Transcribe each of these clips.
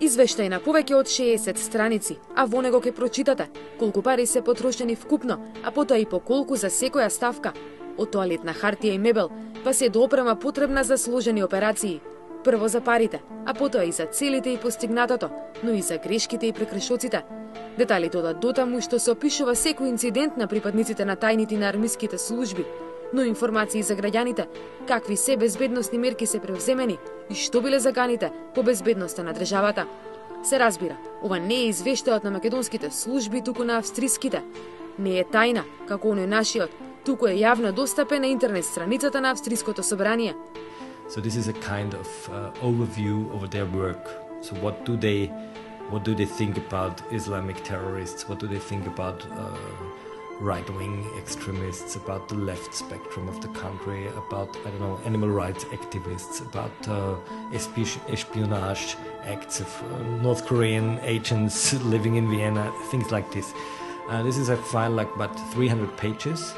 Извештај на повеќе од 60 страници, а во него ќе прочитате колку пари се потрошени вкупно, а потоа и по колку за секоја ставка. Од тоалетна хартија и мебел, па се до опрема потребна за сложени операции. Прво за парите, а потоа и за целите и постигнатото, но и за грешките и прекршоците. Деталите одат дотаму што се опишува секој инцидент на припадниците на тајните на армиските служби, но информации за граѓаните, какви се безбедносни мерки се превземени и што биле заканите по безбедноста на државата. Се разбира, ова не е извештајот на македонските служби, туку на австриските. Не е тајна, како оној нашиот, туку е јавно достапен на интернет страницата на Австриското собрание. So this is a kind of overview of their work. So what do they think about Islamic terrorists? What do they think about right-wing extremists, about the left spectrum of the country, about, I don't know, animal rights activists, about espionage acts of North Korean agents living in Vienna, things like this. This is a file like about 300 pages.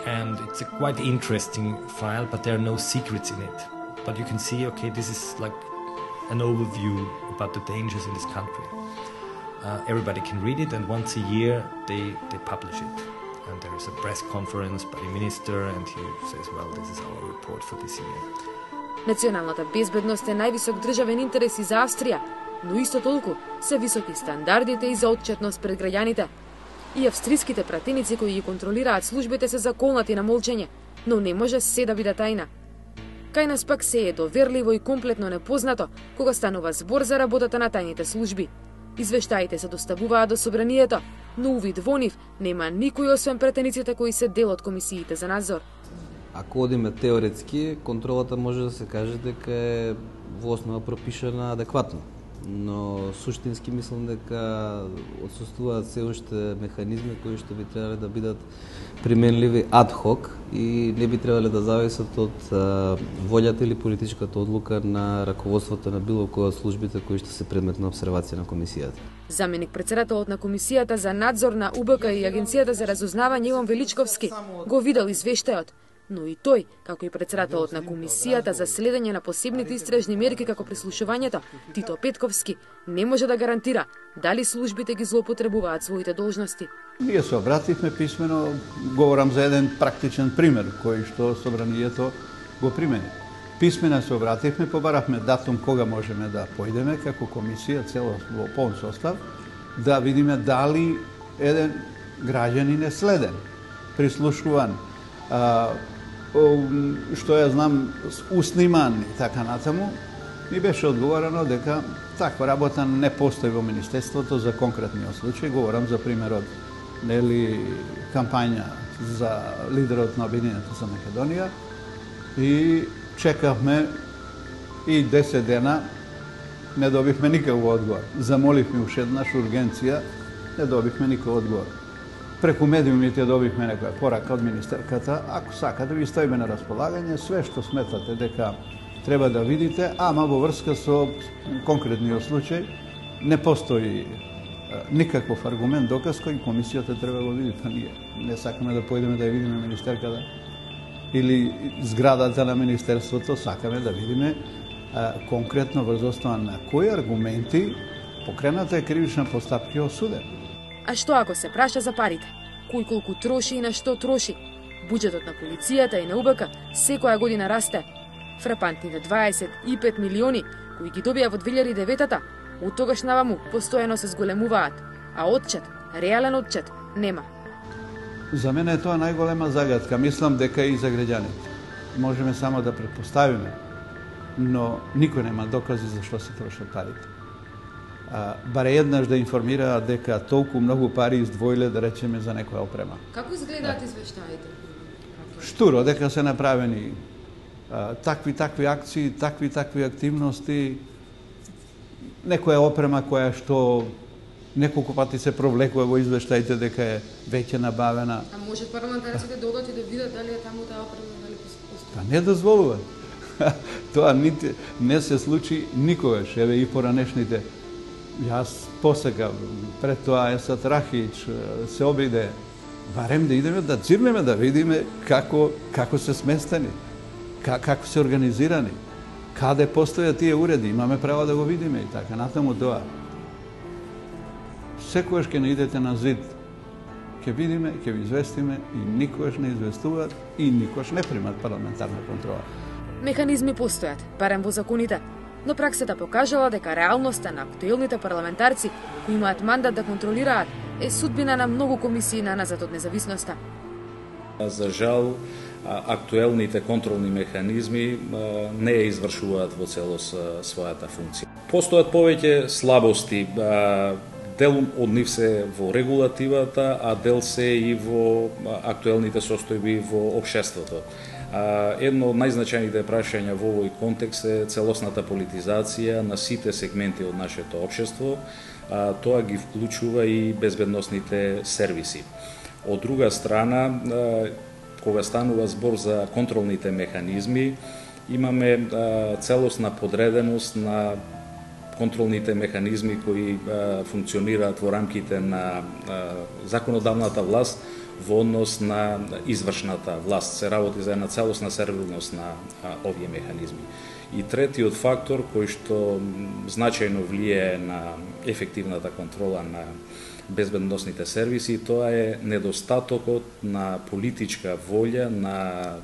And it's a quite interesting file, but there are no secrets in it. But you can see, okay, this is like an overview about the dangers in this country. Everybody can read it, and once a year they publish it. And there is a press conference by the minister, and he says, well, this is our report for this year. Националната безбедност е највисок државен интерес и за Австрија, но исто толку се високи стандардите и за отчетност пред граѓаните. И австриските пратеници кои ги контролираат службите се заколнати на молчење, но не може се да биде тајна. Кај нас пак се е доверливо и комплетно непознато кога станува збор за работата на тајните служби. Извештаите се доставуваат до собранието, но увид во нив нема никој освен пратениците кои се дел од комисиите за надзор. Ако одиме теоретски, контролата може да се каже дека е во основа пропишана адекватно. Но суштински мислам дека отсуствуваат се уште механизми кои што би требале да бидат применливи адхок и не би требале да зависат од волјата или политичката одлука на раководството на било која од службите кои што се предмет на обсервација на комисијата. Заменик председателот на комисијата за надзор на УБК и Агенцијата за разузнавање Иван Величковски го видел извештајот, но и тој, како и председателот на комисијата за следење на посебните истражни мерки како прислушувањето, Тито Петковски, не може да гарантира дали службите ги злоупотребуваат своите должности. Ние се обративме писмено, говорам за еден практичен пример кој што собранието го примени. Писмено се обративме, побаравме датум кога можеме да појдеме како комисија цело во полн состав, да видиме дали еден граѓанин е следен, прислушуван, што ја знам, усниман и така натаму, ми беше одговорено дека таква работа не постои во Министерството за конкретниот случај. Говорам за примерот, нели, кампања за лидерот на Обединената за Македонија и чекавме и 10 дена, не добивме никаков одговор. Замоливме уште еднаш ургенција, не добивме никаков одговор. Преку медиумите добивме некоја порака од министерката, ако сакате ви ставиме на располагање све што сметате дека треба да видите, ама во врска со конкретниот случај не постои никаков аргумент, доказ кој комисијата треба да го види. Па ние не сакаме да појдеме да ја видиме министерката или зградата на министерството, сакаме да видиме конкретно врз основа на кои аргументи покрената е кривична постапка и осуден. А што ако се праша за парите? Кој колку троши и на што троши? Буџетот на полицијата и на УБК секоја година расте. Фрапантните 25 милиони кои ги добија во 2009-та, од тогаш наваму постојано се зголемуваат, а отчет, реален отчет, нема. За мене е тоа најголема загадка. Мислам дека и за граѓаните. Можеме само да претпоставиме, но никој нема докази за што се трошат парите. Баре еднаш да информираат дека толку многу пари издвоиле, да речеме, за некоја опрема. Како изгледаат извештаите? Штуро, дека се направени такви акции, такви активности, некоја опрема која што неколку пати се провлекува во извештаите дека е веќе набавена. А може парламентарците да одат и да видат дали е таму таа опрема, дали постои? Па не дозволува. Тоа не се случи никогаш. Еве и поранешните. Јас посекав, пред тоа Есат Рахич се обиде, барем да идеме да цирнеме, да видиме како се сместени, како се организирани, Каде постојат тие уреди, имаме право да го видиме и така натаму тоа. Секојаш ќе не идете на зид, ќе видиме, ќе ви известиме и никош не известуваат и никош не примат парламентарна контрола. Механизми постојат, барем во законите, но праксата покажала дека реалноста на актуелните парламентарци кои имаат мандат да контролираат е судбина на многу комисии назад од независноста. За жал, актуелните контролни механизми не ја извршуваат во целост својата функција. Постојат повеќе слабости, дел од нив се во регулативата, а дел се и во актуелните состојби во општеството. Едно од најзначајните прашања во овој контекст е целосната политизација на сите сегменти од нашето општество, тоа ги вклучува и безбедносните сервиси. Од друга страна, кога станува збор за контролните механизми, имаме целосна подреденост на контролните механизми кои функционираат во рамките на законодавната власт во однос на извршната власт. Се работи за една целосна сервилност на овие механизми. И третиот фактор кој што значајно влијае на ефективната контрола на безбедносните сервиси, тоа е недостатокот на политичка волја на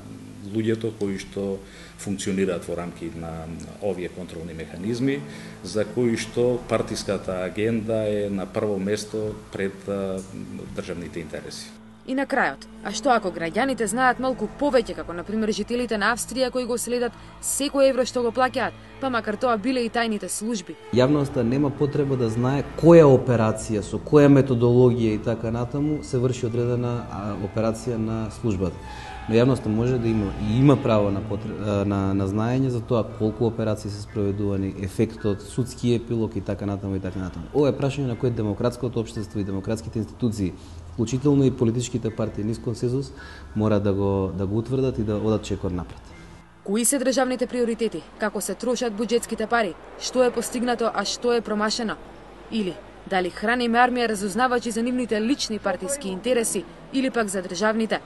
луѓето кои што функционираат во рамки на овие контролни механизми, за кои што партиската агенда е на прво место пред државните интереси. И на крајот, а што ако граѓаните знаат малку повеќе, како например жителите на Австрија кои го следат секој евро што го плаќаат, па макар тоа биле и тајните служби? Јавноста нема потреба да знае која операција, со која методологија и така натаму се врши одредена операција на службата. Но јавноста може да има право на знаење за тоа колку операции се спроведувани, ефектот, судски епилог и така натаму и така натаму. Ова е прашање на кое демократското општество и демократските институции, вклучително и политичките партии низ консензус, мора да го утврдат и да одат чекор напред. Кои се државните приоритети? Како се трошат буџетските пари? Што е постигнато, а што е промашено? Или дали храниме армија разузнавачи за нивните лични партиски интереси или пак за државните?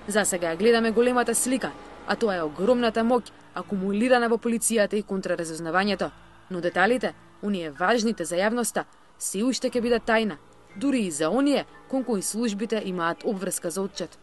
За сега гледаме големата слика, а тоа е огромната моќ акумулирана во полицијата и контраразузнавањето. Но деталите, оние важните за јавноста, се уште ќе бидат тајна, дури и за оние кон кои службите имаат обврска за отчет.